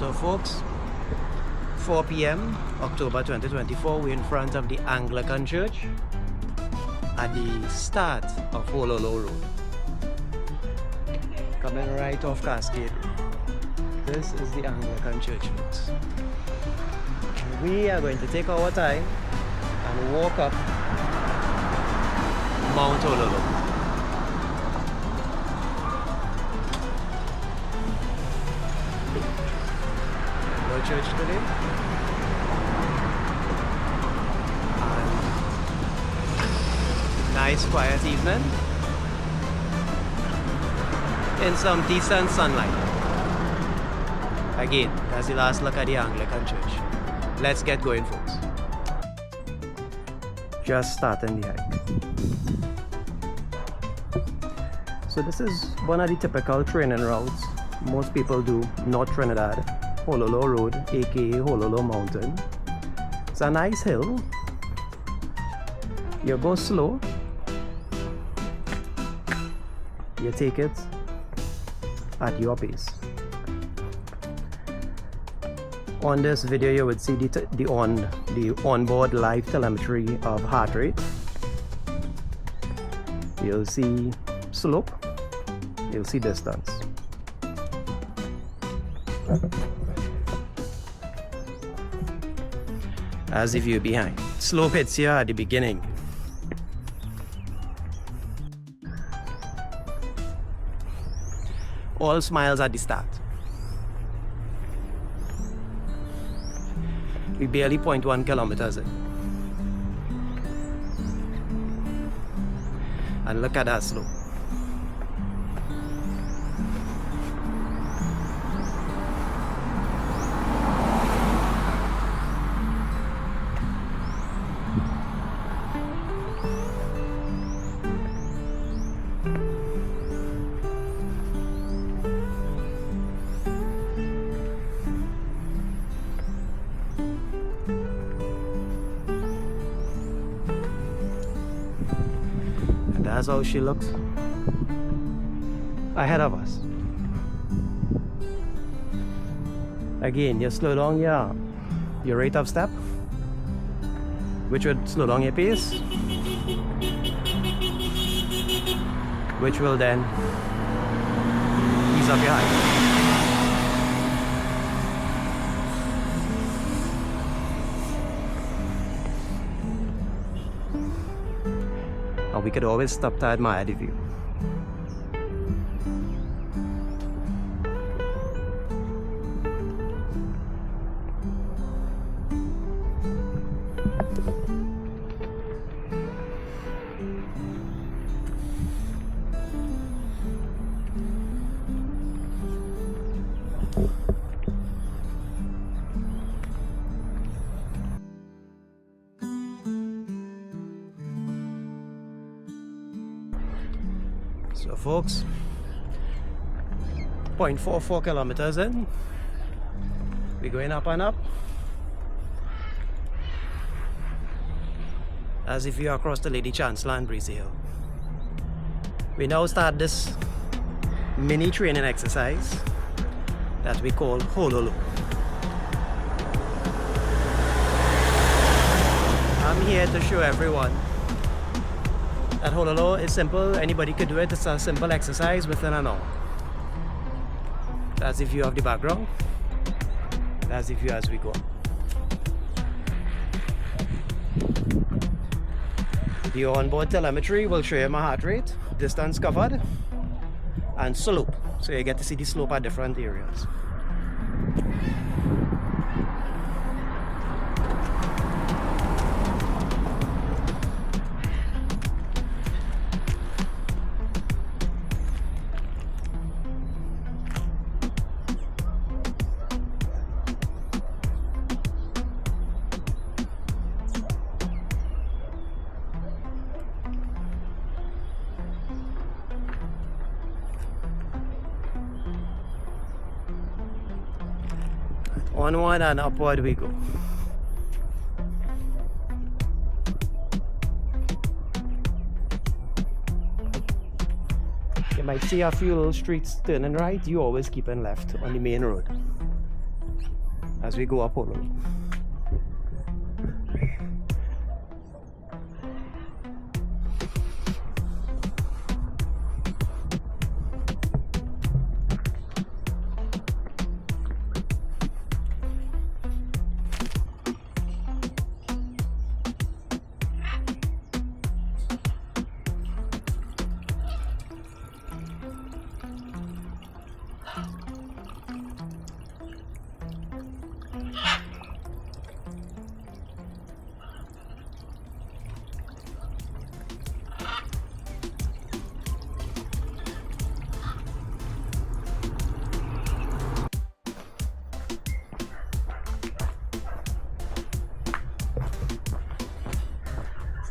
So folks, 4 p.m. October 2024, we're in front of the Anglican Church at the start of Hololo Road. Coming right off Cascade. This is the Anglican Church, folks. And we are going to take our time and walk up Mount Hololo. Church today, and nice quiet evening in some decent sunlight. Again, that's the last look at the Anglican Church. Let's get going, folks. Just starting the hike. So this is one of the typical training routes most people do, North Trinidad. Hololo Road, aka Hololo Mountain. It's a nice hill. You go slow. You take it at your pace. On this video, you would see the onboard live telemetry of heart rate. You'll see slope. You'll see distance. As if you're behind. Slope hits here at the beginning. All smiles at the start. We barely 0.1 kilometers in. And look at that slope. That's how she looks ahead of us. Again, you slow down your rate of step, which would slow down your pace, which will then ease up your height. We could always stop to admire the view. So folks, 0.44 kilometers in, we're going up and up, as if you are across the Lady Chancellor and Breezy Hill. We now start this mini training exercise that we call Hololo Loop. I'm here to show everyone that Hololo is simple, anybody could do it. It's a simple exercise within an hour. That's if you have the background. That's if you as we go. The onboard telemetry will show you my heart rate, distance covered, and slope. So you get to see the slope at different areas. Onward and upward we go. You might see a few little streets turning right, you always keeping left on the main road. as we go up Holo.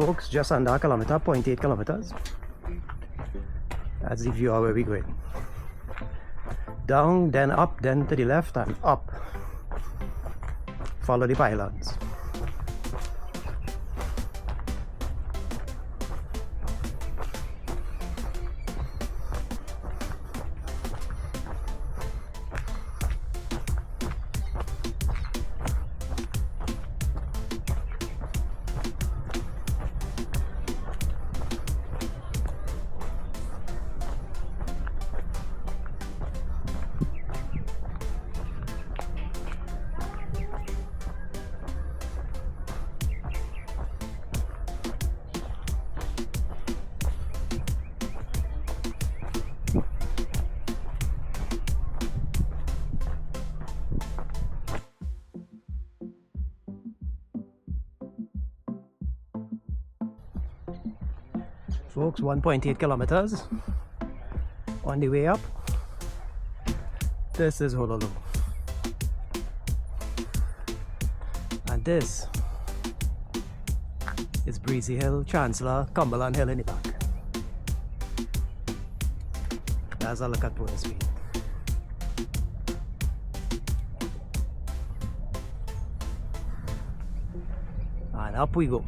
Folks, just under a kilometer, 0.8 kilometers. That's the view of where we're going. Down, then up, then to the left and up. Follow the pylons. Folks, 1.8 kilometers on the way up. This is Hololo, and this is Breezy Hill, Chancellor, Cumberland Hill in the back. That's a look at Port of Spain. And up we go.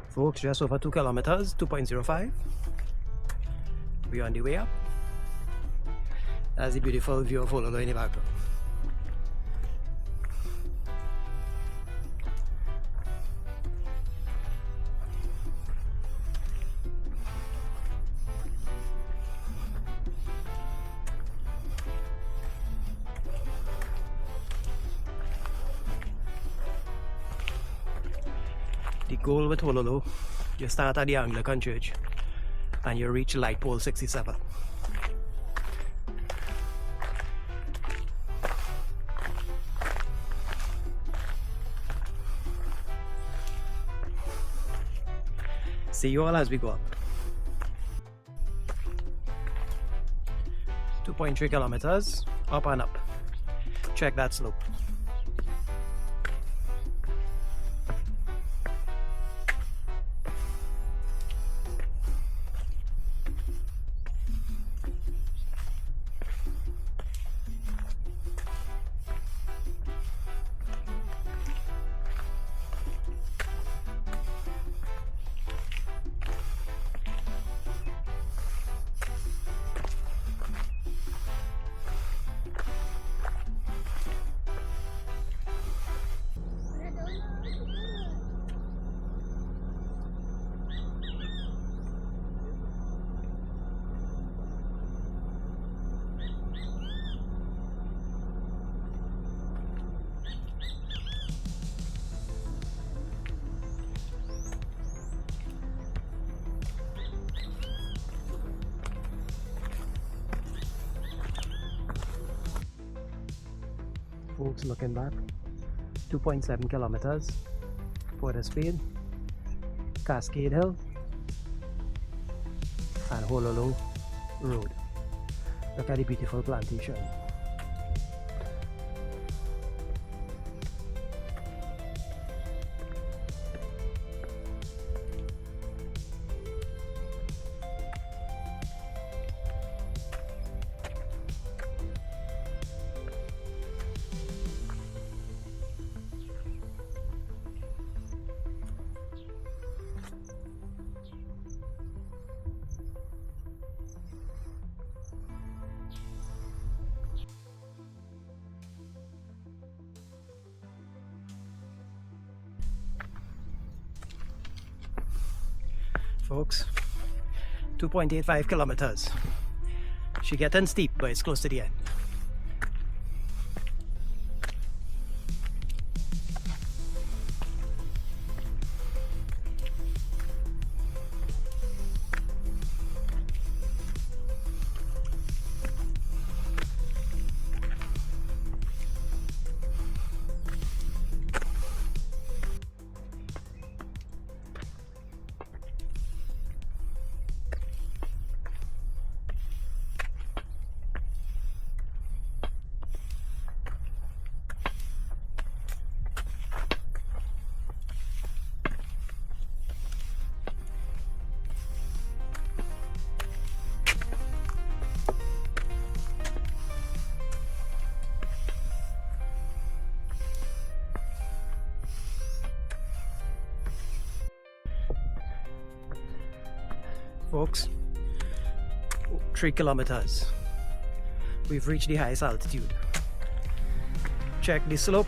Folks, just over 2 kilometers, 2.05. We're on the way up. That's the beautiful view of Holo in the background. The goal with Hololo, you start at the Anglican Church and you reach light pole 67. See you all as we go up. 2.3 kilometers, up and up. Check that slope. Folks, looking back, 2.7 kilometers, Port of Spain, Cascade Hill, and Hololo Road. Look at the beautiful plantation. folks. 2.85 kilometers. She getting steep, but it's close to the end. Folks, 3 kilometers. We've reached the highest altitude. Check the slope,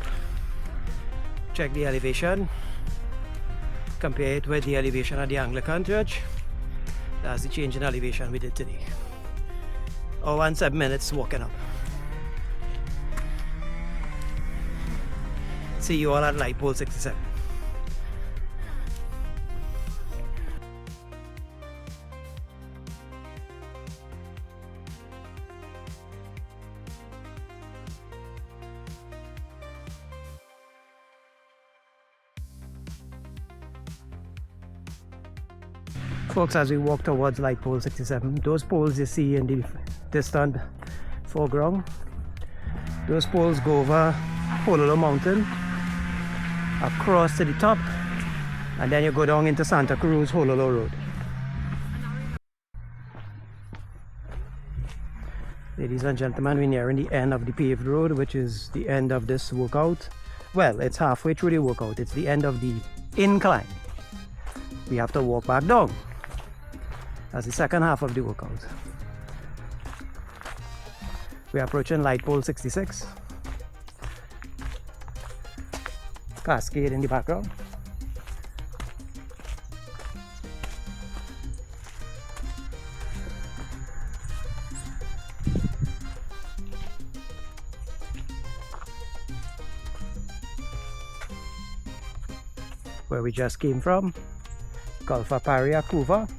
check the elevation, compare it with the elevation at the Anglican church. That's the change in elevation we did today. Hour and 7 minutes walking up. See you all at light pole 67. Folks, as we walk towards light pole 67, those poles you see in the distant foreground, those poles go over Hololo Mountain, across to the top, and then you go down into Santa Cruz Hololo Road. Ladies and gentlemen, we're nearing the end of the paved road, which is the end of this workout. Well, it's halfway through the workout. It's the end of the incline. We have to walk back down. That's the second half of the workout. We're approaching light pole 66. Cascade in the background. Where we just came from, Paria Cuva.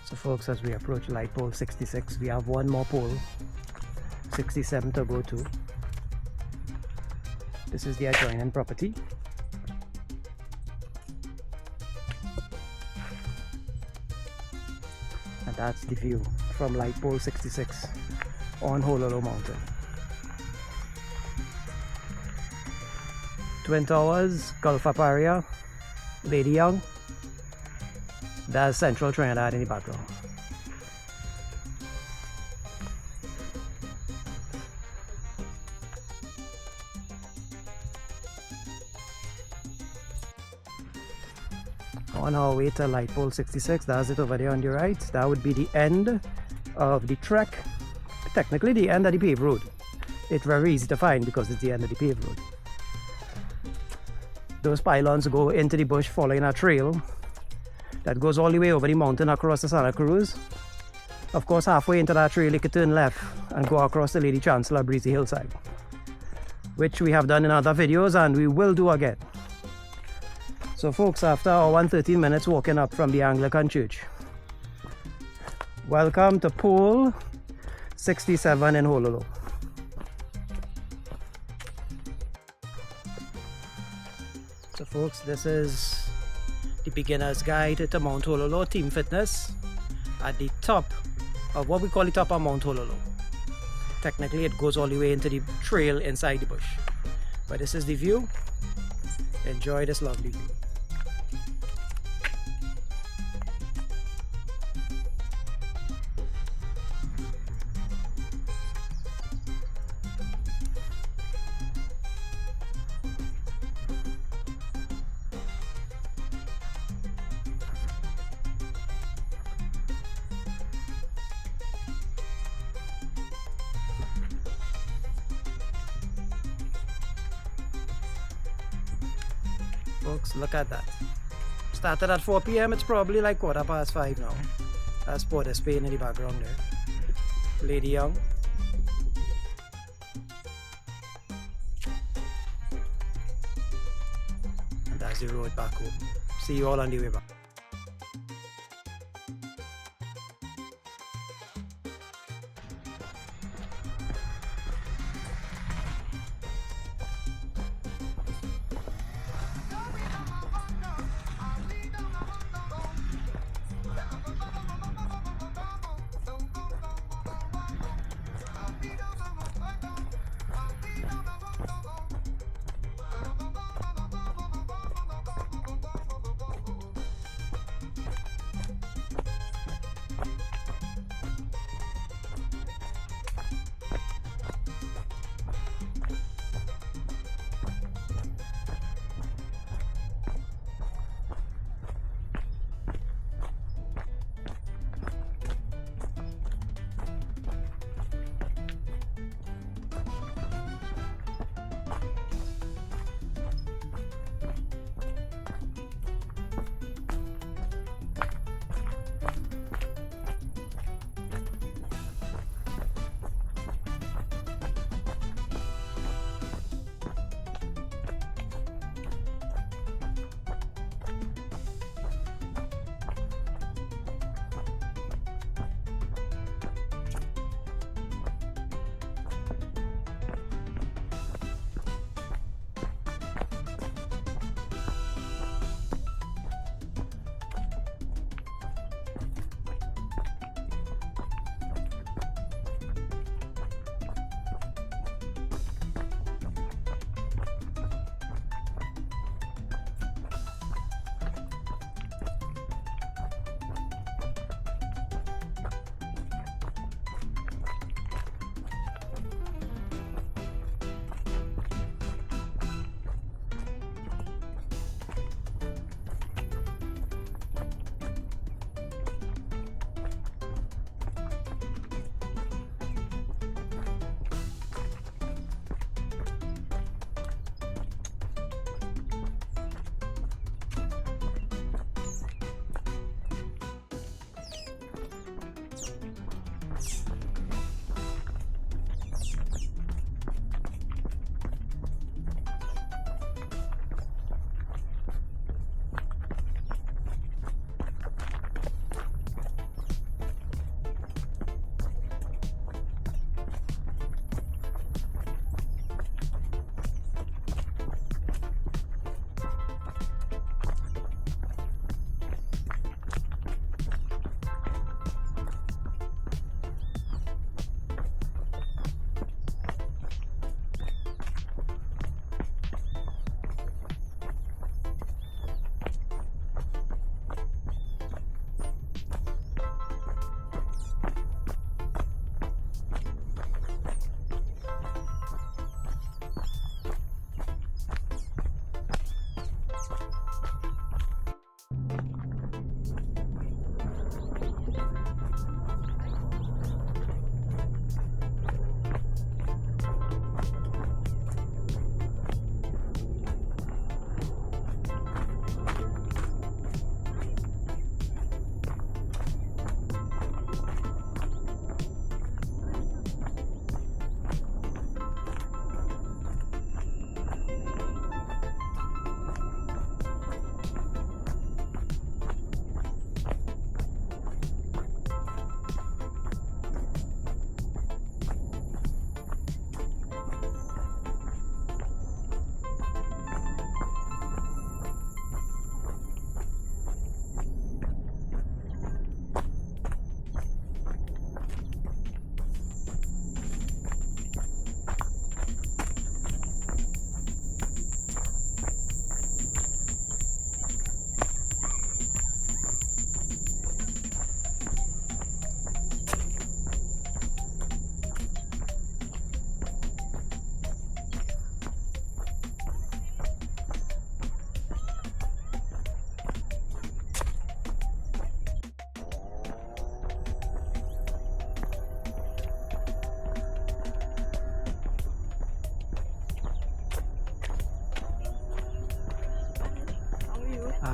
So folks, as we approach light pole 66, we have one more pole, 67 to go to. This is the adjoining property. And that's the view from light pole 66 on Hololo Mountain. Twin Towers, Paria, Lady Young. That's Central Trinidad in the background. On our way to light pole 66, that's it over there on the right. That would be the end of the trek. Technically the end of the paved road. It's very easy to find because it's the end of the paved road. Those pylons go into the bush following a trail that goes all the way over the mountain across the Santa Cruz. Of course, halfway into that trail you can turn left and go across the Lady Chancellor Breezy Hillside, which we have done in other videos and we will do again. So folks, after our 113 minutes walking up from the Anglican Church, welcome to pole 67 in Hololo. So folks, this is the beginner's guide to Mount Hololo TeamFitness at the top of what we call the top of Mount Hololo. Technically it goes all the way into the trail inside the bush, but this is the view. Enjoy this lovely view. Folks, look at that. Started at 4 p.m. It's probably like 5:15 now. That's Port of Spain in the background there. Lady Young. And that's the road back home. See you all on the way back.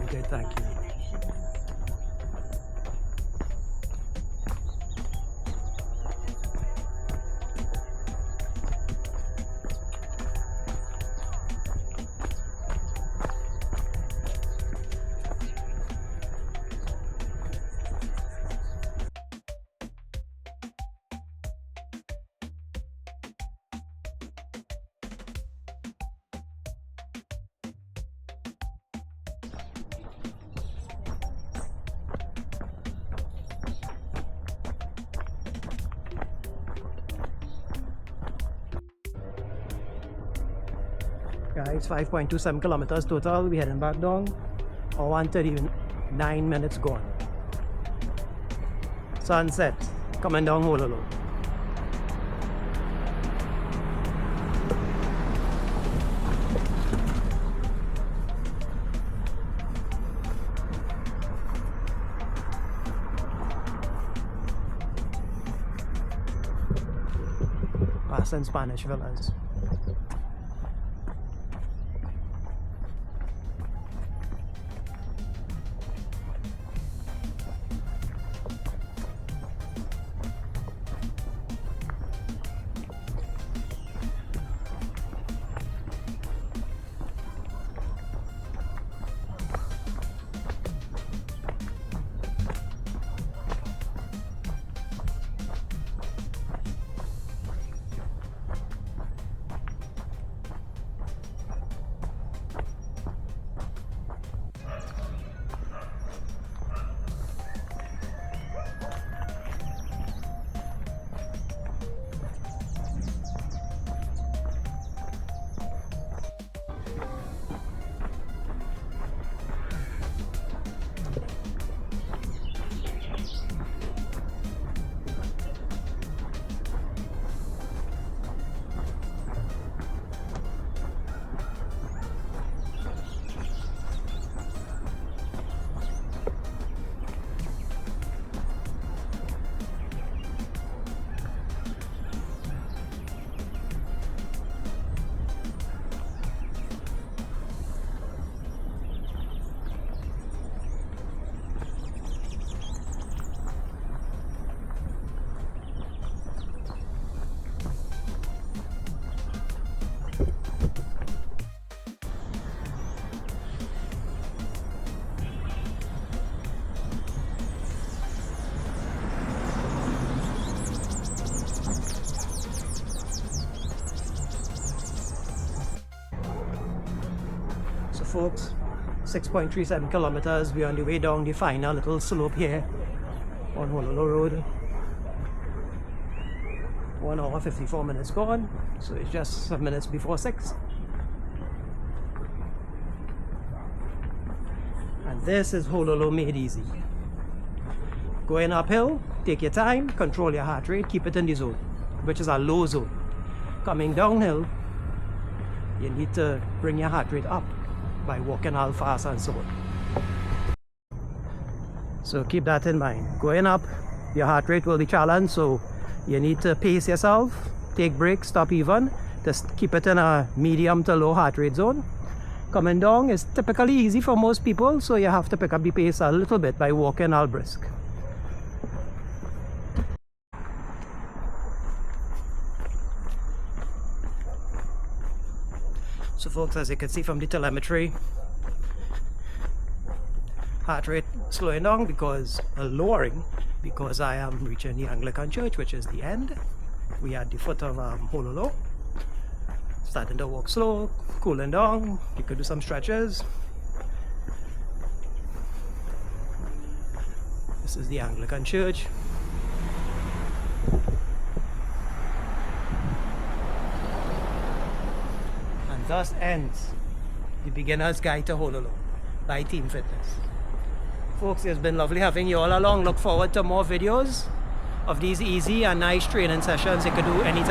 Very good, thank you. Guys, 5.27 kilometers total. We're heading back down. 1:39 minutes gone. Sunset coming down Hololo. Passing Spanish villas. Folks, 6.37 kilometers. We're on the way down the final little slope here on Hololo Road. 1 hour 54 minutes gone, so it's just some minutes before 6. And this is Hololo made easy. Going uphill, take your time, control your heart rate, keep it in the zone, which is a low zone. Coming downhill, you need to bring your heart rate up by walking all fast and so on. So keep that in mind. Going up, your heart rate will be challenged, so you need to pace yourself, take breaks, stop even, just keep it in a medium to low heart rate zone. Coming down is typically easy for most people, so you have to pick up the pace a little bit by walking all brisk. So folks, as you can see from the telemetry, heart rate slowing down because lowering because I am reaching the Anglican church, which is the end. We are at the foot of Hololo. Starting to walk slow, cooling down. You could do some stretches. This is the Anglican church. Thus ends the beginner's guide to Hololo by TeamFitness. Folks, it's been lovely having you all along. Look forward to more videos of these easy and nice training sessions you can do anytime.